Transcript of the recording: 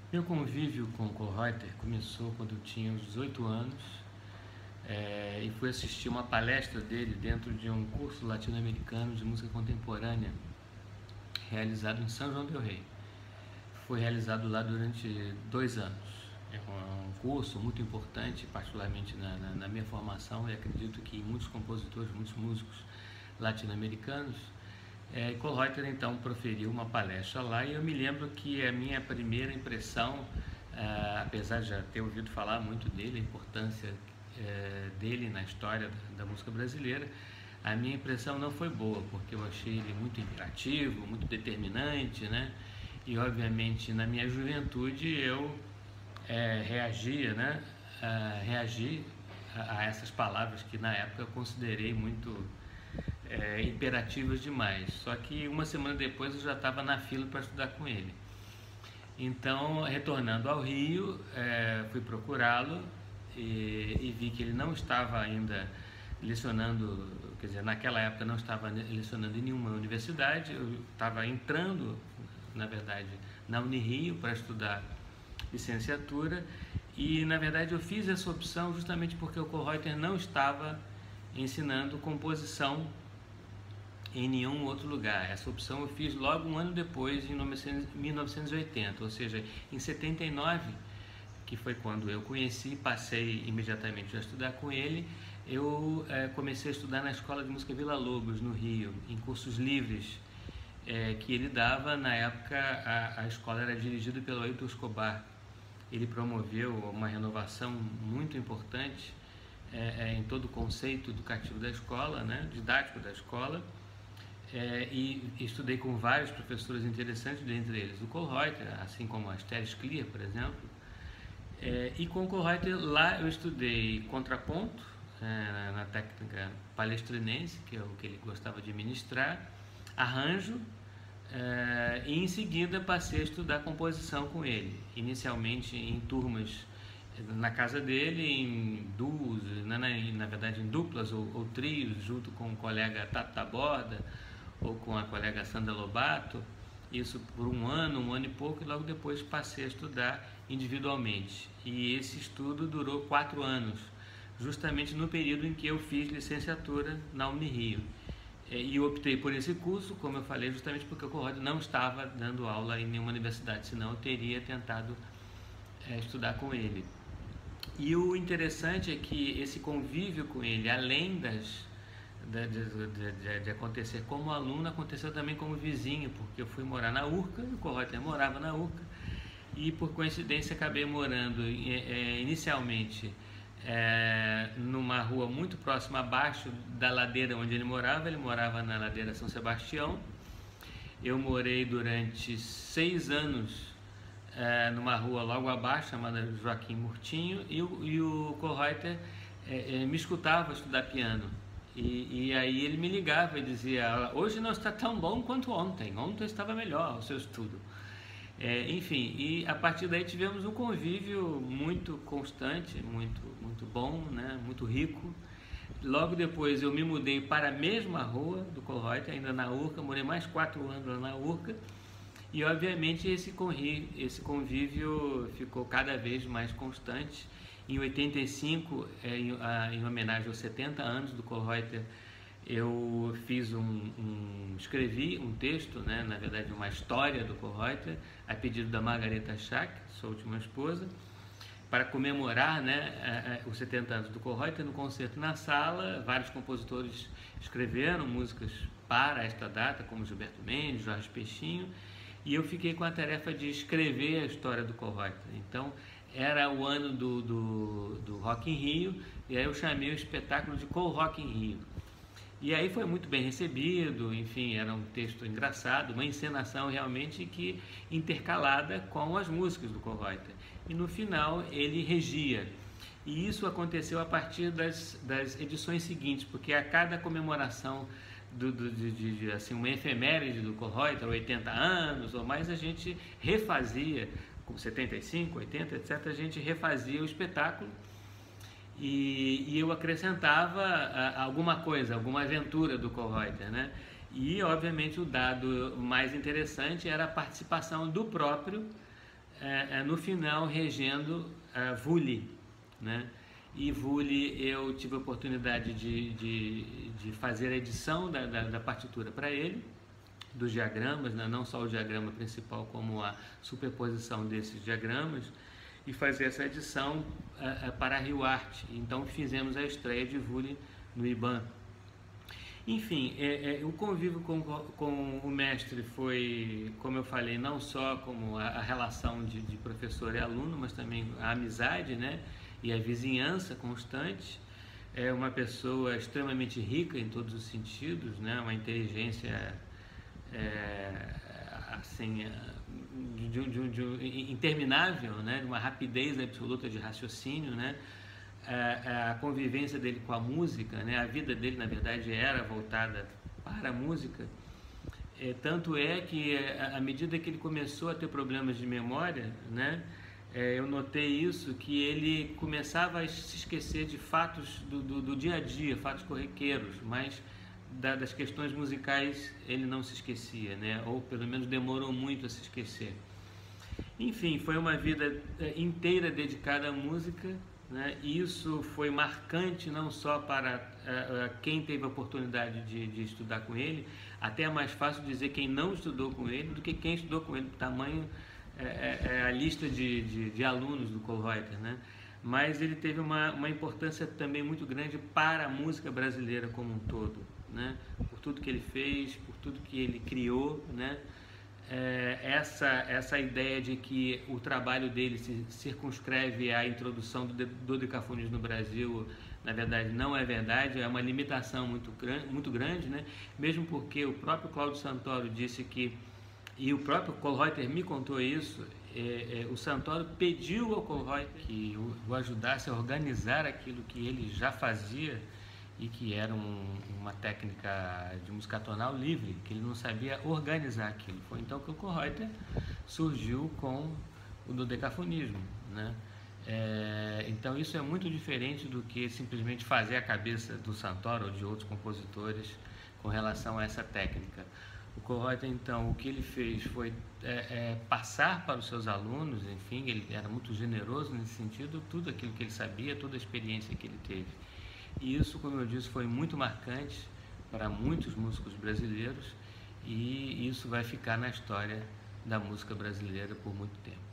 Meu convívio com o Kollreuter começou quando eu tinha uns 18 anos e fui assistir uma palestra dele dentro de um curso latino-americano de música contemporânea realizado em São João del Rei. Foi realizado lá durante 2 anos. É um curso muito importante, particularmente na minha formação, e acredito que muitos compositores, muitos músicos latino-americanos. Kollreuter então proferiu uma palestra lá e eu me lembro que a minha primeira impressão, apesar de já ter ouvido falar muito dele, a importância dele na história da música brasileira, a minha impressão não foi boa, porque eu achei ele muito imperativo, muito determinante, né? E obviamente na minha juventude eu reagi a essas palavras que na época eu considerei muito imperativas demais. Só que uma semana depois eu já estava na fila para estudar com ele. Então, retornando ao Rio, fui procurá-lo e vi que ele não estava ainda lecionando, quer dizer, naquela época não estava lecionando em nenhuma universidade. Eu estava entrando, na verdade, na Unirio para estudar licenciatura e, na verdade, eu fiz essa opção justamente porque o Kollreuter não estava ensinando composição em nenhum outro lugar. Essa opção eu fiz logo um ano depois, em 1980, ou seja, em 79, que foi quando eu conheci, passei imediatamente a estudar com ele. Eu comecei a estudar na Escola de Música Vila Lobos, no Rio, em cursos livres que ele dava. Na época a escola era dirigida pelo Ailton Escobar. Ele promoveu uma renovação muito importante em todo o conceito educativo da escola, né, didático da escola. E estudei com vários professores interessantes, dentre eles o Kollreuter, assim como a Esther Sklier, por exemplo. E com o Kollreuter lá eu estudei contraponto, na técnica palestrinense, que é o que ele gostava de ministrar, arranjo, e em seguida passei a estudar composição com ele, inicialmente em turmas na casa dele, em duos, na verdade em duplas ou trios, junto com o colega Tato Taborda ou com a colega Sandra Lobato, isso por um ano e pouco, e logo depois passei a estudar individualmente. E esse estudo durou 4 anos, justamente no período em que eu fiz licenciatura na Unirio. E eu optei por esse curso, como eu falei, justamente porque o Kollreuter não estava dando aula em nenhuma universidade, senão eu teria tentado estudar com ele. E o interessante é que esse convívio com ele, além de acontecer como aluno, aconteceu também como vizinho, porque eu fui morar na Urca, o Kollreuter morava na Urca, e por coincidência acabei morando inicialmente numa rua muito próxima abaixo da ladeira onde ele morava na ladeira São Sebastião. Eu morei durante 6 anos numa rua logo abaixo, chamada Joaquim Murtinho, e o Kollreuter me escutava estudar piano. E aí ele me ligava e dizia: hoje não está tão bom quanto ontem estava melhor o seu estudo. Enfim, e a partir daí tivemos um convívio muito constante, muito bom, né? Muito rico. Logo depois eu me mudei para a mesma rua do Kollreuter, ainda na Urca, morei mais 4 anos lá na Urca, e obviamente esse convívio ficou cada vez mais constante. Em 85, em homenagem aos 70 anos do Kollreuter, eu escrevi um texto, né, na verdade uma história do Kollreuter, a pedido da Margareta Schack, sua última esposa, para comemorar, né, os 70 anos do Kollreuter. No concerto na sala, vários compositores escreveram músicas para esta data, como Gilberto Mendes, Jorge Peixinho, e eu fiquei com a tarefa de escrever a história do Kollreuter. Então, era o ano do Rock in Rio, e aí eu chamei o espetáculo de Kollrock in Rio. E aí foi muito bem recebido, enfim, era um texto engraçado, uma encenação realmente que intercalada com as músicas do Kollreuter. E no final ele regia. E isso aconteceu a partir das edições seguintes, porque a cada comemoração assim, uma efeméride do Kollreuter, 80 anos ou mais, a gente refazia, com 75, 80, etc., a gente refazia o espetáculo. E eu acrescentava alguma coisa, alguma aventura do Kollreuter, né? E, obviamente, o dado mais interessante era a participação do próprio no final regendo Vuli, né? E Vuli eu tive a oportunidade de fazer a edição da partitura para ele, dos diagramas, né? Não só o diagrama principal, como a superposição desses diagramas, e fazer essa edição para a Rio Arte. Então fizemos a estreia de Vuli no IBAM. Enfim, o convívio com o mestre foi, como eu falei, não só como a relação de professor e aluno, mas também a amizade, né? E a vizinhança constante. É uma pessoa extremamente rica em todos os sentidos, né? Uma inteligência assim, interminável, né? Uma rapidez absoluta de raciocínio, né? A convivência dele com a música, né? A vida dele, na verdade, era voltada para a música. Tanto é que, à medida que ele começou a ter problemas de memória, né? Eu notei isso, que ele começava a se esquecer de fatos do dia a dia, fatos corriqueiros, mas das questões musicais ele não se esquecia, né? Ou pelo menos demorou muito a se esquecer. Enfim, foi uma vida inteira dedicada à música, né? E isso foi marcante não só para quem teve a oportunidade de estudar com ele, até é mais fácil dizer quem não estudou com ele do que quem estudou com ele, do tamanho a lista de alunos do Kohlreuter, né? Mas ele teve uma importância também muito grande para a música brasileira como um todo, né? Por tudo que ele fez, por tudo que ele criou, né? Essa ideia de que o trabalho dele se circunscreve à introdução do dodecafonismo no Brasil, na verdade não é verdade, é uma limitação muito grande, né? Mesmo porque o próprio Cláudio Santoro disse que, e o próprio Kohlreuter me contou isso, o Santoro pediu ao Kohlreuter que o ajudasse a organizar aquilo que ele já fazia, e que era uma técnica de música tonal livre, que ele não sabia organizar aquilo. Foi então que o Kohlreuter surgiu com o dodecafonismo, né? Então isso é muito diferente do que simplesmente fazer a cabeça do Santoro ou de outros compositores com relação a essa técnica. O Kohlreuter, então, o que ele fez foi passar para os seus alunos, enfim, ele era muito generoso nesse sentido, tudo aquilo que ele sabia, toda a experiência que ele teve. E isso, como eu disse, foi muito marcante para muitos músicos brasileiros, e isso vai ficar na história da música brasileira por muito tempo.